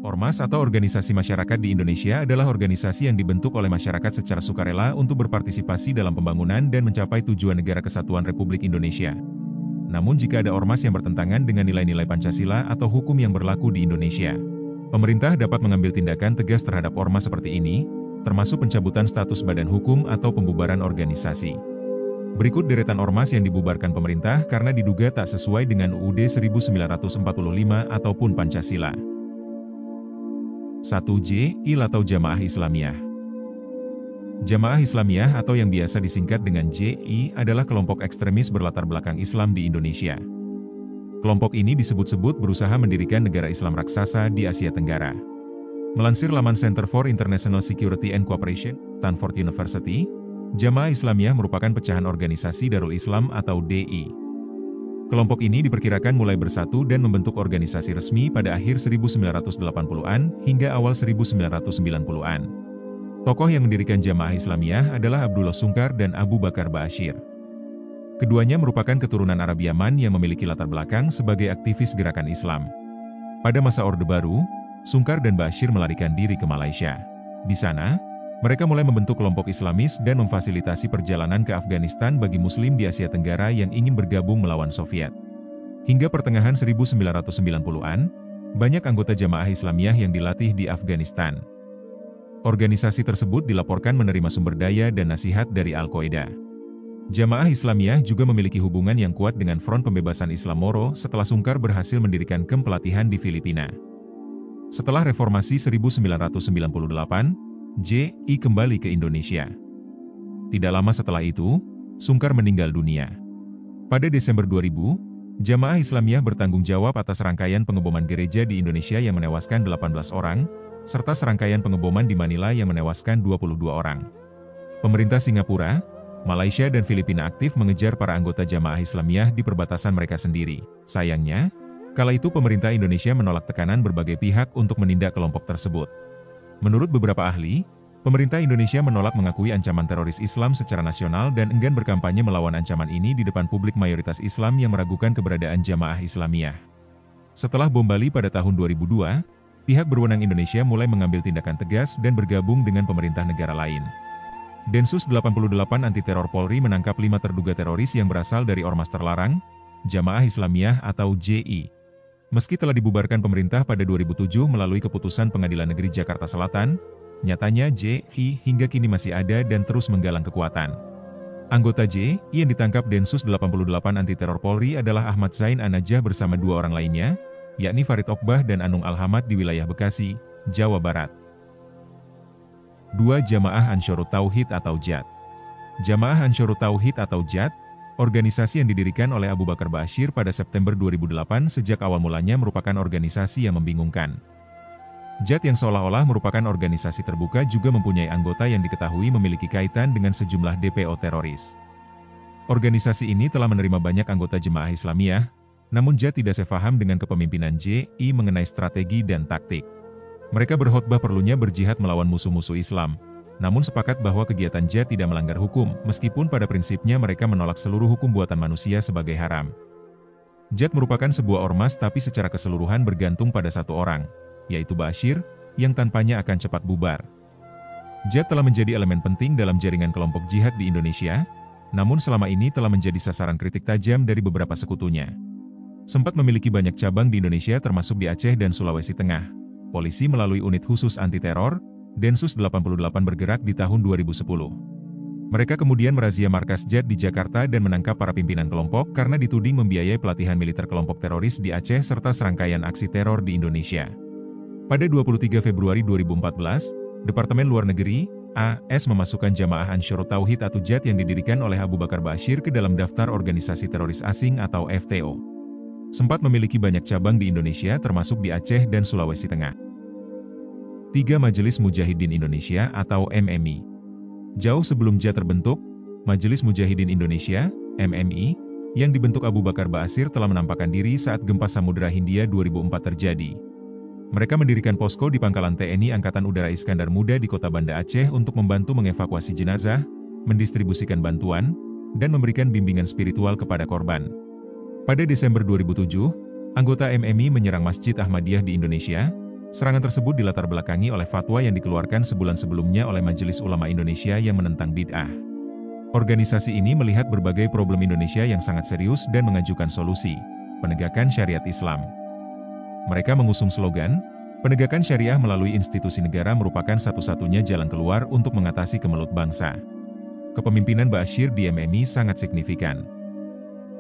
Ormas atau organisasi masyarakat di Indonesia adalah organisasi yang dibentuk oleh masyarakat secara sukarela untuk berpartisipasi dalam pembangunan dan mencapai tujuan negara kesatuan Republik Indonesia. Namun jika ada ormas yang bertentangan dengan nilai-nilai Pancasila atau hukum yang berlaku di Indonesia, pemerintah dapat mengambil tindakan tegas terhadap ormas seperti ini, termasuk pencabutan status badan hukum atau pembubaran organisasi. Berikut deretan ormas yang dibubarkan pemerintah karena diduga tak sesuai dengan UUD 1945 ataupun Pancasila. 1. JI atau Jamaah Islamiyah. Jamaah Islamiyah atau yang biasa disingkat dengan JI adalah kelompok ekstremis berlatar belakang Islam di Indonesia. Kelompok ini disebut-sebut berusaha mendirikan negara Islam raksasa di Asia Tenggara. Melansir laman Center for International Security and Cooperation, Stanford University, Jamaah Islamiyah merupakan pecahan organisasi Darul Islam atau DI. Kelompok ini diperkirakan mulai bersatu dan membentuk organisasi resmi pada akhir 1980-an hingga awal 1990-an. Tokoh yang mendirikan Jamaah Islamiyah adalah Abdullah Sungkar dan Abu Bakar Ba'asyir. Keduanya merupakan keturunan Arab Yaman yang memiliki latar belakang sebagai aktivis gerakan Islam. Pada masa Orde Baru, Sungkar dan Ba'asyir melarikan diri ke Malaysia. Di sana, mereka mulai membentuk kelompok Islamis dan memfasilitasi perjalanan ke Afghanistan bagi Muslim di Asia Tenggara yang ingin bergabung melawan Soviet. Hingga pertengahan 1990-an, banyak anggota Jamaah Islamiyah yang dilatih di Afghanistan. Organisasi tersebut dilaporkan menerima sumber daya dan nasihat dari Al-Qaeda. Jamaah Islamiyah juga memiliki hubungan yang kuat dengan Front Pembebasan Islam Moro setelah Sungkar berhasil mendirikan kamp pelatihan di Filipina. Setelah reformasi 1998, JI kembali ke Indonesia. Tidak lama setelah itu, Sungkar meninggal dunia. Pada Desember 2000, Jamaah Islamiyah bertanggung jawab atas rangkaian pengeboman gereja di Indonesia yang menewaskan 18 orang, serta serangkaian pengeboman di Manila yang menewaskan 22 orang. Pemerintah Singapura, Malaysia dan Filipina aktif mengejar para anggota Jamaah Islamiyah di perbatasan mereka sendiri. Sayangnya, kala itu pemerintah Indonesia menolak tekanan berbagai pihak untuk menindak kelompok tersebut. Menurut beberapa ahli, pemerintah Indonesia menolak mengakui ancaman teroris Islam secara nasional dan enggan berkampanye melawan ancaman ini di depan publik mayoritas Islam yang meragukan keberadaan Jamaah Islamiyah. Setelah bom Bali pada tahun 2002, pihak berwenang Indonesia mulai mengambil tindakan tegas dan bergabung dengan pemerintah negara lain. Densus 88 Anti-Teror Polri menangkap 5 terduga teroris yang berasal dari ormas terlarang, Jamaah Islamiyah atau JI. Meski telah dibubarkan pemerintah pada 2007 melalui keputusan Pengadilan Negeri Jakarta Selatan, nyatanya JI hingga kini masih ada dan terus menggalang kekuatan. Anggota JI yang ditangkap Densus 88 Anti-Teror Polri adalah Ahmad Zain An-Najah bersama 2 orang lainnya, yakni Farid Okbah dan Anung Al-Hamad di wilayah Bekasi, Jawa Barat. 2. Jamaah Ansharut Tauhid atau JAT. Jamaah Ansharut Tauhid atau JAT, organisasi yang didirikan oleh Abu Bakar Ba'asyir pada September 2008 sejak awal mulanya merupakan organisasi yang membingungkan. JAT yang seolah-olah merupakan organisasi terbuka juga mempunyai anggota yang diketahui memiliki kaitan dengan sejumlah DPO teroris. Organisasi ini telah menerima banyak anggota Jemaah Islamiyah, namun JAT tidak sepaham dengan kepemimpinan JI mengenai strategi dan taktik. Mereka berkhotbah perlunya berjihad melawan musuh-musuh Islam, namun sepakat bahwa kegiatan JAT tidak melanggar hukum, meskipun pada prinsipnya mereka menolak seluruh hukum buatan manusia sebagai haram. JAT merupakan sebuah ormas tapi secara keseluruhan bergantung pada satu orang, yaitu Ba'asyir, yang tanpanya akan cepat bubar. JAT telah menjadi elemen penting dalam jaringan kelompok jihad di Indonesia, namun selama ini telah menjadi sasaran kritik tajam dari beberapa sekutunya. Sempat memiliki banyak cabang di Indonesia termasuk di Aceh dan Sulawesi Tengah. Polisi melalui unit khusus anti-teror, Densus 88 bergerak di tahun 2010. Mereka kemudian merazia markas JAT di Jakarta dan menangkap para pimpinan kelompok karena dituding membiayai pelatihan militer kelompok teroris di Aceh serta serangkaian aksi teror di Indonesia. Pada 23 Februari 2014, Departemen Luar Negeri, AS memasukkan Jamaah Ansharut Tauhid atau JAT yang didirikan oleh Abu Bakar Ba'asyir ke dalam daftar organisasi teroris asing atau FTO. Sempat memiliki banyak cabang di Indonesia termasuk di Aceh dan Sulawesi Tengah. 3. Majelis Mujahidin Indonesia atau MMI. Jauh sebelum JAT terbentuk, Majelis Mujahidin Indonesia, MMI, yang dibentuk Abu Bakar Ba'asyir telah menampakkan diri saat gempa Samudra Hindia 2004 terjadi. Mereka mendirikan posko di pangkalan TNI Angkatan Udara Iskandar Muda di kota Banda Aceh untuk membantu mengevakuasi jenazah, mendistribusikan bantuan, dan memberikan bimbingan spiritual kepada korban. Pada Desember 2007, anggota MMI menyerang Masjid Ahmadiyah di Indonesia, Serangan tersebut dilatar belakangi oleh fatwa yang dikeluarkan sebulan sebelumnya oleh Majelis Ulama Indonesia yang menentang bid'ah. Organisasi ini melihat berbagai problem Indonesia yang sangat serius dan mengajukan solusi, penegakan syariat Islam. Mereka mengusung slogan, penegakan syariah melalui institusi negara merupakan satu-satunya jalan keluar untuk mengatasi kemelut bangsa. Kepemimpinan Ba'asyir di MMI sangat signifikan.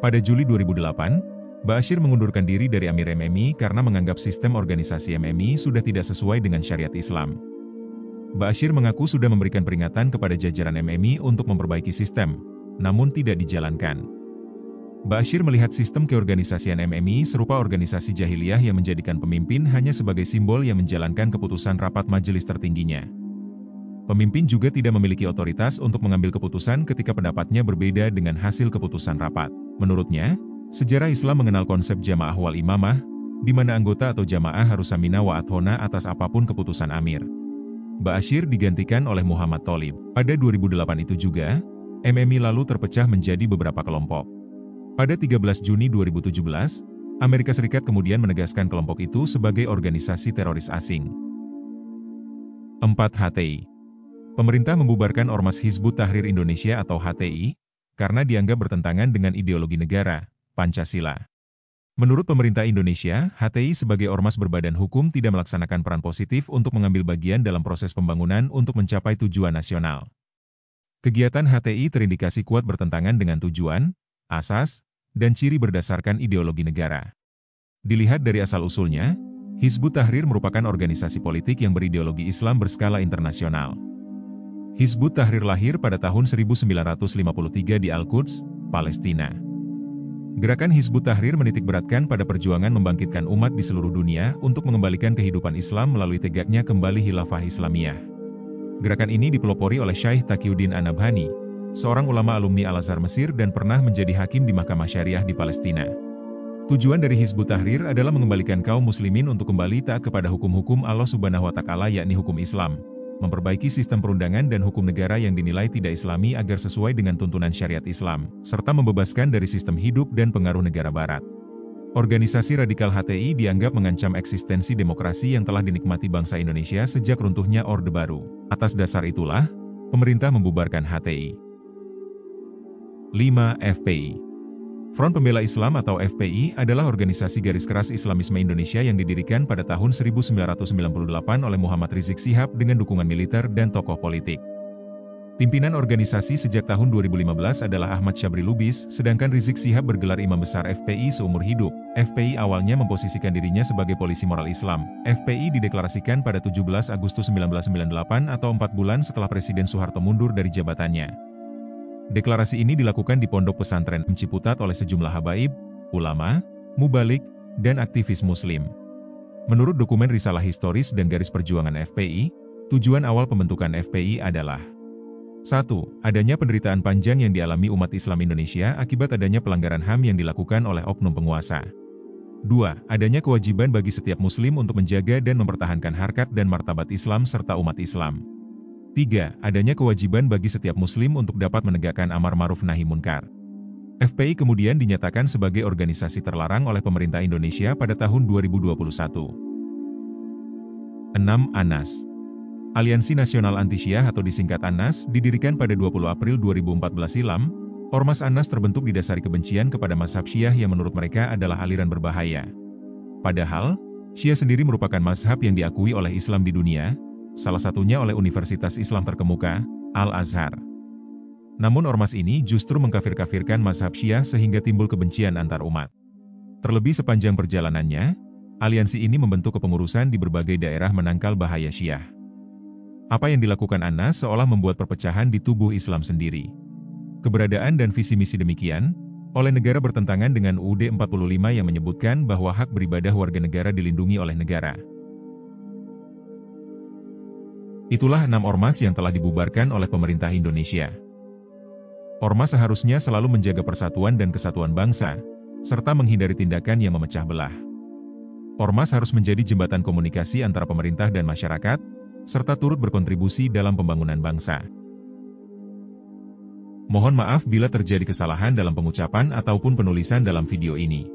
Pada Juli 2008, Ba'asyir mengundurkan diri dari Amir MMI karena menganggap sistem organisasi MMI sudah tidak sesuai dengan syariat Islam. Ba'asyir mengaku sudah memberikan peringatan kepada jajaran MMI untuk memperbaiki sistem, namun tidak dijalankan. Ba'asyir melihat sistem keorganisasian MMI serupa organisasi jahiliyah yang menjadikan pemimpin hanya sebagai simbol yang menjalankan keputusan rapat majelis tertingginya. Pemimpin juga tidak memiliki otoritas untuk mengambil keputusan ketika pendapatnya berbeda dengan hasil keputusan rapat. Menurutnya, sejarah Islam mengenal konsep jamaah wal imamah, di mana anggota atau jamaah harus samina wa athona atas apapun keputusan amir. Ba'asyir digantikan oleh Muhammad Tholib. Pada 2008 itu juga, MMI lalu terpecah menjadi beberapa kelompok. Pada 13 Juni 2017, Amerika Serikat kemudian menegaskan kelompok itu sebagai organisasi teroris asing. 4. HTI. Pemerintah membubarkan Ormas Hizbut Tahrir Indonesia atau HTI, karena dianggap bertentangan dengan ideologi negara, Pancasila. Menurut pemerintah Indonesia, HTI sebagai ormas berbadan hukum tidak melaksanakan peran positif untuk mengambil bagian dalam proses pembangunan untuk mencapai tujuan nasional. Kegiatan HTI terindikasi kuat bertentangan dengan tujuan, asas, dan ciri berdasarkan ideologi negara. Dilihat dari asal-usulnya, Hizbut Tahrir merupakan organisasi politik yang berideologi Islam berskala internasional. Hizbut Tahrir lahir pada tahun 1953 di Al-Quds, Palestina. Gerakan Hizbut Tahrir menitikberatkan pada perjuangan membangkitkan umat di seluruh dunia untuk mengembalikan kehidupan Islam melalui tegaknya kembali Khilafah Islamiyah. Gerakan ini dipelopori oleh Syekh Taqiyuddin An-Nabhani, seorang ulama alumni Al-Azhar Mesir dan pernah menjadi hakim di Mahkamah Syariah di Palestina. Tujuan dari Hizbut Tahrir adalah mengembalikan kaum muslimin untuk kembali taat kepada hukum-hukum Allah Subhanahu wa Ta'ala, yakni hukum Islam, memperbaiki sistem perundangan dan hukum negara yang dinilai tidak Islami agar sesuai dengan tuntunan syariat Islam, serta membebaskan dari sistem hidup dan pengaruh negara Barat. Organisasi radikal HTI dianggap mengancam eksistensi demokrasi yang telah dinikmati bangsa Indonesia sejak runtuhnya Orde Baru. Atas dasar itulah, pemerintah membubarkan HTI. 5. FPI. Front Pembela Islam atau FPI adalah organisasi garis keras Islamisme Indonesia yang didirikan pada tahun 1998 oleh Muhammad Rizik Syihab dengan dukungan militer dan tokoh politik. Pimpinan organisasi sejak tahun 2015 adalah Ahmad Syabri Lubis, sedangkan Rizik Syihab bergelar imam besar FPI seumur hidup. FPI awalnya memposisikan dirinya sebagai polisi moral Islam. FPI dideklarasikan pada 17 Agustus 1998 atau 4 bulan setelah Presiden Soeharto mundur dari jabatannya. Deklarasi ini dilakukan di Pondok Pesantren Ciputat oleh sejumlah habaib, ulama, mubalik, dan aktivis muslim. Menurut dokumen risalah historis dan garis perjuangan FPI, tujuan awal pembentukan FPI adalah 1. Adanya penderitaan panjang yang dialami umat Islam Indonesia akibat adanya pelanggaran HAM yang dilakukan oleh oknum penguasa. 2. Adanya kewajiban bagi setiap muslim untuk menjaga dan mempertahankan harkat dan martabat Islam serta umat Islam. 3. Adanya kewajiban bagi setiap muslim untuk dapat menegakkan amar ma'ruf nahi munkar. FPI kemudian dinyatakan sebagai organisasi terlarang oleh pemerintah Indonesia pada tahun 2021. 6. ANAS. Aliansi Nasional Anti-Syiah atau disingkat ANAS didirikan pada 20 April 2014 silam. Ormas ANAS terbentuk didasari kebencian kepada mazhab Syiah yang menurut mereka adalah aliran berbahaya. Padahal, Syiah sendiri merupakan mazhab yang diakui oleh Islam di dunia, salah satunya oleh Universitas Islam terkemuka, Al-Azhar. Namun ormas ini justru mengkafir-kafirkan mazhab Syiah sehingga timbul kebencian antar umat. Terlebih sepanjang perjalanannya, aliansi ini membentuk kepengurusan di berbagai daerah menangkal bahaya Syiah. Apa yang dilakukan ANAS seolah membuat perpecahan di tubuh Islam sendiri. Keberadaan dan visi misi demikian, oleh negara bertentangan dengan UUD 45 yang menyebutkan bahwa hak beribadah warga negara dilindungi oleh negara. Itulah 6 ormas yang telah dibubarkan oleh pemerintah Indonesia. Ormas seharusnya selalu menjaga persatuan dan kesatuan bangsa, serta menghindari tindakan yang memecah belah. Ormas harus menjadi jembatan komunikasi antara pemerintah dan masyarakat, serta turut berkontribusi dalam pembangunan bangsa. Mohon maaf bila terjadi kesalahan dalam pengucapan ataupun penulisan dalam video ini.